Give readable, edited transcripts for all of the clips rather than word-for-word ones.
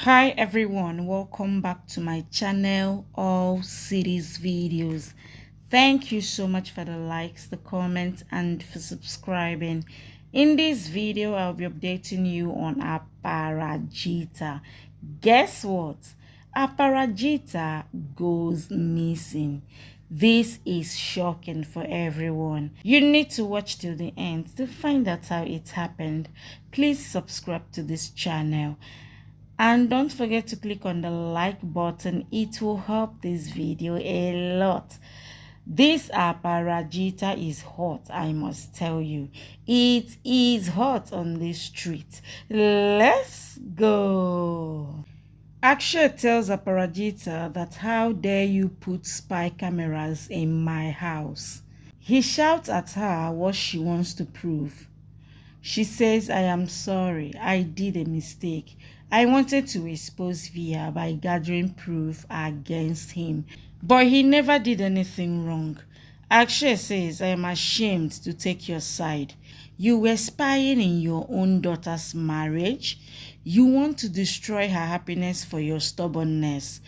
Hi everyone, welcome back to my channel, all cities videos. Thank you so much for the likes, the comments, and for subscribing. In this video I'll be updating you on Aparajita. Guess what? Aparajita goes missing. This is shocking for everyone. You need to watch till the end to find out how it happened. Please subscribe to this channel. And don't forget to click on the like button. It will help this video a lot. This Aparajita is hot, I must tell you. It is hot on the street. Let's go. Akshay tells Aparajita that how dare you put spy cameras in my house. He shouts at her what she wants to prove. She says, I am sorry, I did a mistake. I wanted to expose Via by gathering proof against him, but he never did anything wrong. Akshay says, I am ashamed to take your side. You were spying in your own daughter's marriage. You want to destroy her happiness for your stubbornness.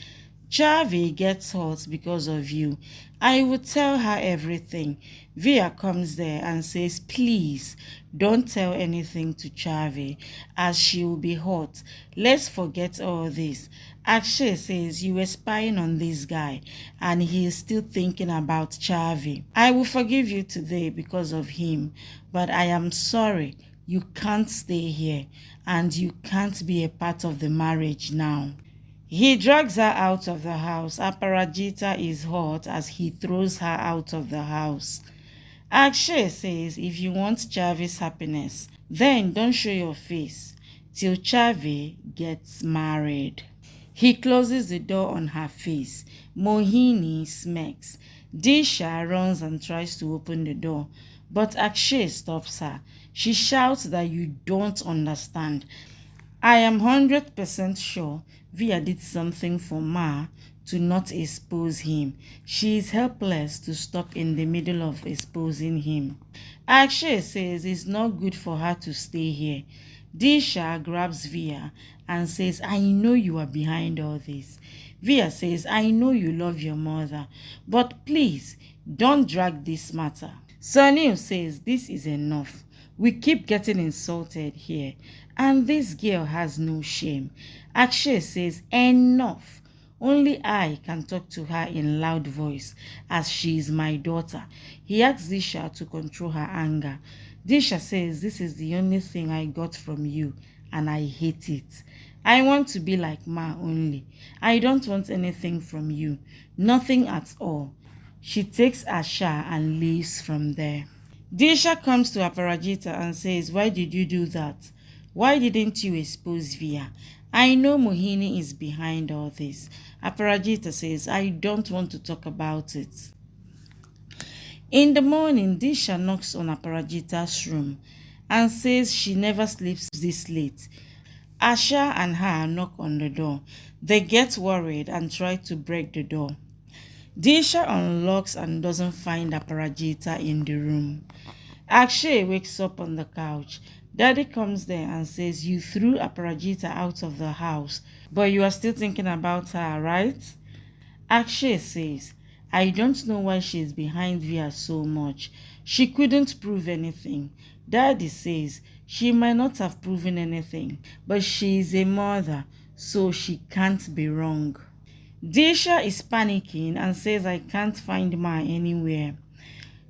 Chavi gets hurt because of you. I will tell her everything. Via comes there and says, please, don't tell anything to Chavi, as she will be hurt. Let's forget all this. Akshay says, you were spying on this guy, and he is still thinking about Chavi. I will forgive you today because of him, but I am sorry. You can't stay here, and you can't be a part of the marriage now. He drags her out of the house. Aparajita is hurt as he throws her out of the house. Akshay says, if you want Chavi's happiness, then don't show your face till Chavi gets married. He closes the door on her face. Mohini smirks. Disha runs and tries to open the door, but Akshay stops her. She shouts that you don't understand. I am 100% sure Via did something for Ma to not expose him. She is helpless to stop in the middle of exposing him. Akshay says it's not good for her to stay here. Disha grabs Via and says, I know you are behind all this. Via says, I know you love your mother, but please don't drag this matter. Sunil says, this is enough. We keep getting insulted here, and this girl has no shame. Akshay says, enough. Only I can talk to her in loud voice, as she is my daughter. He asks Disha to control her anger. Disha says, this is the only thing I got from you, and I hate it. I want to be like Ma only. I don't want anything from you. Nothing at all. She takes Asha and leaves from there. Disha comes to Aparajita and says, why did you do that? Why didn't you expose Via? I know Mohini is behind all this. Aparajita says, I don't want to talk about it. In the morning, Disha knocks on Aparajita's room and says she never sleeps this late. Asha and her knock on the door. They get worried and try to break the door. Disha unlocks and doesn't find Aparajita in the room. Akshay wakes up on the couch. Daddy comes there and says, you threw Aparajita out of the house, but you are still thinking about her, right? Akshay says, I don't know why she is behind Via so much. She couldn't prove anything. Daddy says, she might not have proven anything, but she is a mother, so she can't be wrong. Disha is panicking and says, I can't find Ma anywhere.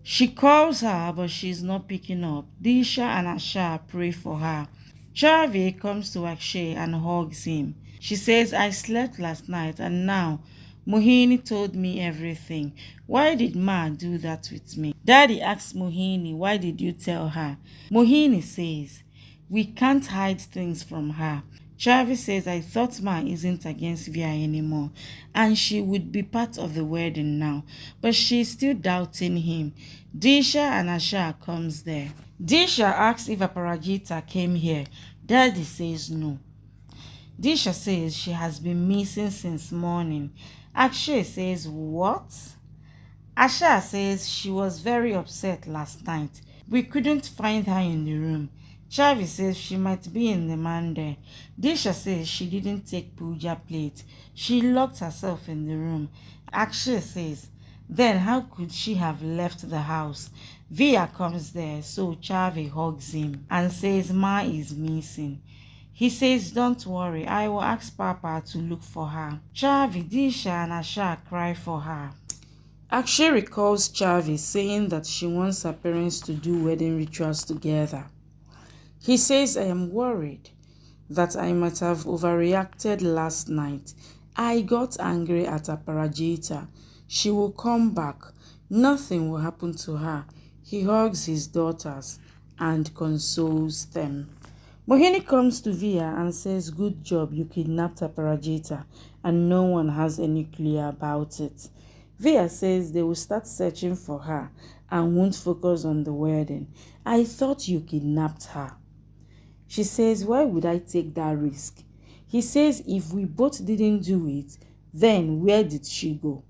She calls her, but she's not picking up. Disha and Asha pray for her. Chavi comes to Akshay and hugs him. She says, I slept last night and now Mohini told me everything. Why did Ma do that with me? Daddy asks Mohini, why did you tell her? Mohini says, we can't hide things from her. Chavi says, I thought Ma isn't against Via anymore and she would be part of the wedding now, but she's still doubting him. Disha and Asha comes there. Disha asks if Aparajita came here. Daddy says no. Disha says she has been missing since morning. Akshay says, what? Asha says she was very upset last night. We couldn't find her in the room. Chavi says she might be in the man there. Disha says she didn't take puja plate. She locked herself in the room. Akshay says, then how could she have left the house? Via comes there, so Chavi hugs him and says Ma is missing. He says, don't worry, I will ask Papa to look for her. Chavi, Disha and Asha cry for her. Akshay recalls Chavi saying that she wants her parents to do wedding rituals together. He says, I am worried that I might have overreacted last night. I got angry at Aparajita. She will come back. Nothing will happen to her. He hugs his daughters and consoles them. Mohini comes to Via and says, good job, you kidnapped Aparajita and no one has any clue about it. Via says they will start searching for her and won't focus on the wedding. I thought you kidnapped her. She says, why would I take that risk? He says, if we both didn't do it, then where did she go?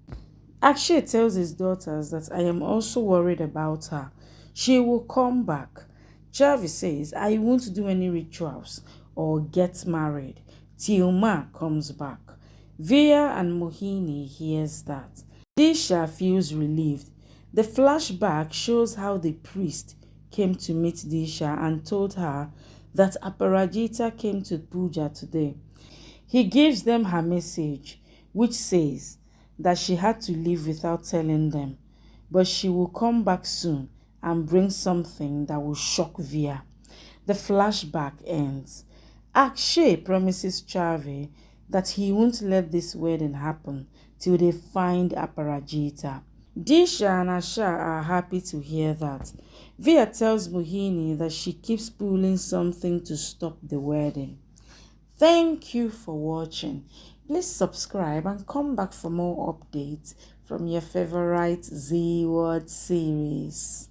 Akshay tells his daughters that I am also worried about her. She will come back. Chavi says, I won't do any rituals or get married till Ma comes back. Via and Mohini hears that. Disha feels relieved. The flashback shows how the priest came to meet Disha and told her that Aparajita came to puja today. He gives them her message, which says that she had to leave without telling them, but she will come back soon and bring something that will shock Via. The flashback ends. Akshay promises Chavi that he won't let this wedding happen till they find Aparajita. Disha and Asha are happy to hear that. Via tells Mohini that she keeps pulling something to stop the wedding. Thank you for watching. Please subscribe and come back for more updates from your favorite Z Word series.